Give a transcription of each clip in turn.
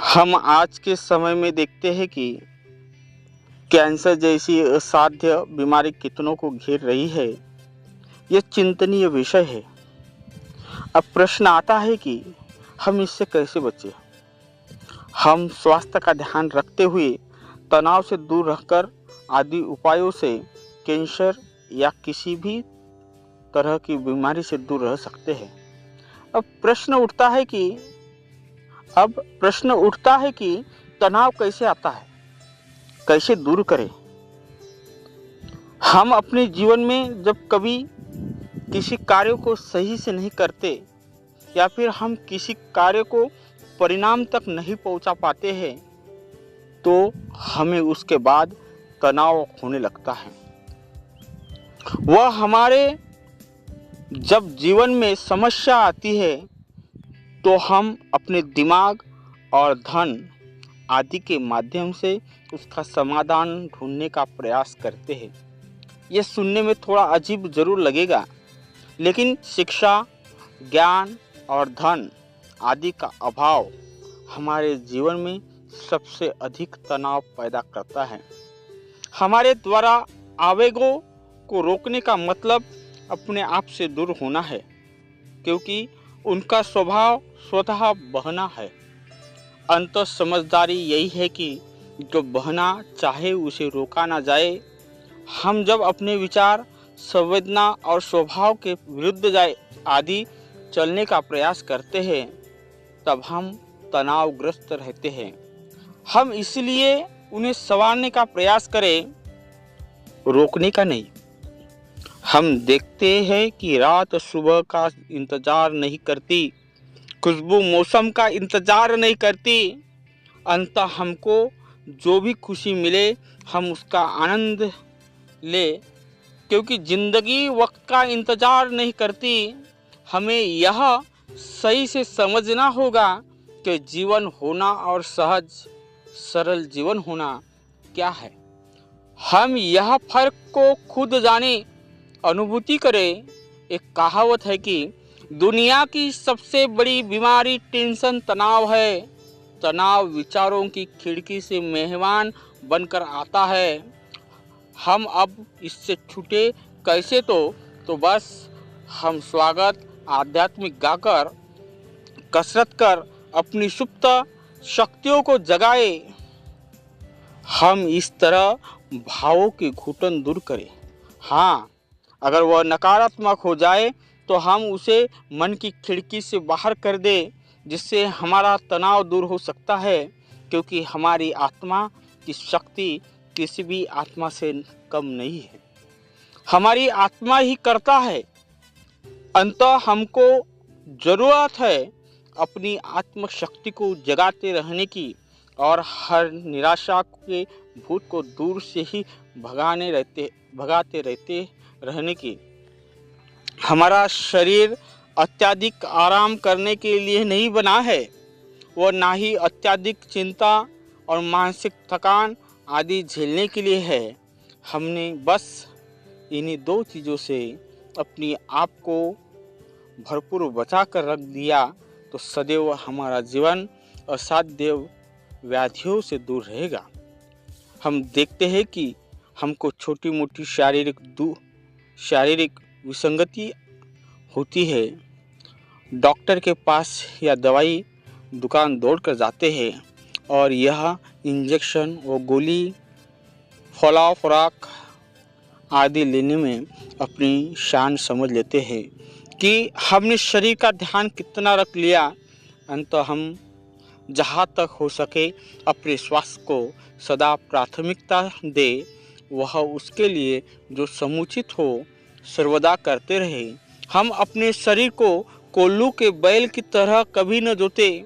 हम आज के समय में देखते हैं कि कैंसर जैसी असाध्य बीमारी कितनों को घेर रही है। यह चिंतनीय विषय है। अब प्रश्न आता है कि हम इससे कैसे बचें। हम स्वास्थ्य का ध्यान रखते हुए तनाव से दूर रहकर आदि उपायों से कैंसर या किसी भी तरह की बीमारी से दूर रह सकते हैं। अब प्रश्न उठता है कि तनाव कैसे आता है, कैसे दूर करें। हम अपने जीवन में जब कभी किसी कार्य को सही से नहीं करते या फिर हम किसी कार्य को परिणाम तक नहीं पहुंचा पाते हैं तो हमें उसके बाद तनाव होने लगता है। वह हमारे जब जीवन में समस्या आती है तो हम अपने दिमाग और धन आदि के माध्यम से उसका समाधान ढूंढने का प्रयास करते हैं। यह सुनने में थोड़ा अजीब जरूर लगेगा, लेकिन शिक्षा, ज्ञान और धन आदि का अभाव हमारे जीवन में सबसे अधिक तनाव पैदा करता है। हमारे द्वारा आवेगों को रोकने का मतलब अपने आप से दूर होना है, क्योंकि उनका स्वभाव स्वतः बहना है। अंततः समझदारी यही है कि जो बहना चाहे उसे रोका ना जाए। हम जब अपने विचार, संवेदना और स्वभाव के विरुद्ध जाए आदि चलने का प्रयास करते हैं तब हम तनावग्रस्त रहते हैं। हम इसलिए उन्हें संवारने का प्रयास करें, रोकने का नहीं। हम देखते हैं कि रात सुबह का इंतजार नहीं करती, खुशबू मौसम का इंतजार नहीं करती। अंततः हमको जो भी खुशी मिले हम उसका आनंद ले, क्योंकि जिंदगी वक्त का इंतजार नहीं करती। हमें यह सही से समझना होगा कि जीवन होना और सहज सरल जीवन होना क्या है। हम यह फर्क को खुद जाने, अनुभूति करें। एक कहावत है कि दुनिया की सबसे बड़ी बीमारी टेंशन तनाव है। तनाव विचारों की खिड़की से मेहमान बनकर आता है। हम अब इससे छूटे कैसे तो बस हम स्वागत आध्यात्मिक गाकर, कसरत कर अपनी सुप्त शक्तियों को जगाए। हम इस तरह भावों की घुटन दूर करें। हाँ, अगर वह नकारात्मक हो जाए तो हम उसे मन की खिड़की से बाहर कर दें, जिससे हमारा तनाव दूर हो सकता है, क्योंकि हमारी आत्मा की शक्ति किसी भी आत्मा से कम नहीं है। हमारी आत्मा ही करता है। अंततः हमको जरूरत है अपनी आत्म शक्ति को जगाते रहने की और हर निराशा के भूत को दूर से ही भगाते रहते रहने की। हमारा शरीर अत्यधिक आराम करने के लिए नहीं बना है, वह ना ही अत्यधिक चिंता और मानसिक थकान आदि झेलने के लिए है। हमने बस इन्हीं दो चीज़ों से अपनी आप को भरपूर बचा कर रख दिया तो सदैव हमारा जीवन असाध्य व्याधियों से दूर रहेगा। हम देखते हैं कि हमको छोटी मोटी शारीरिक विसंगति होती है, डॉक्टर के पास या दवाई दुकान दौड़कर जाते हैं और यह इंजेक्शन और गोली, फला खुराक आदि लेने में अपनी शान समझ लेते हैं कि हमने शरीर का ध्यान कितना रख लिया। अंततः हम जहाँ तक हो सके अपने स्वास्थ्य को सदा प्राथमिकता दे, वह उसके लिए जो समुचित हो सर्वदा करते रहे। हम अपने शरीर को कोल्लू के बैल की तरह कभी न जोते।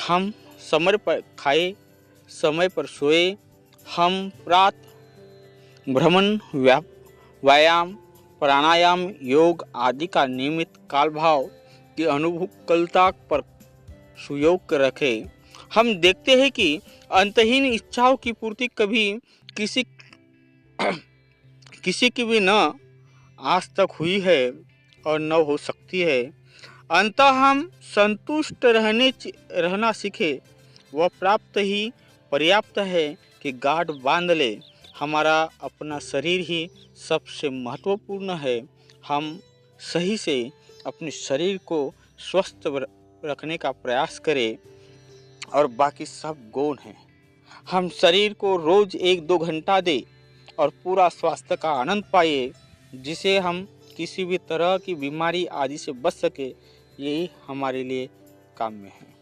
हम समय पर खाए, समय पर सोए। हम प्रातः भ्रमण, व्यायाम, प्राणायाम, योग आदि का नियमित कालभाव की अनुकूलता पर सुयोग रखें। हम देखते हैं कि अंतहीन इच्छाओं की पूर्ति कभी किसी की भी न आज तक हुई है और न हो सकती है। अंततः हम संतुष्ट रहना सीखे। वह प्राप्त ही पर्याप्त है कि गांठ बांध ले। हमारा अपना शरीर ही सबसे महत्वपूर्ण है। हम सही से अपने शरीर को स्वस्थ रखने का प्रयास करें और बाकी सब गौण है। हम शरीर को रोज 1-2 घंटा दें और पूरा स्वास्थ्य का आनंद पाए, जिसे हम किसी भी तरह की बीमारी आदि से बच सके। यही हमारे लिए काम में है।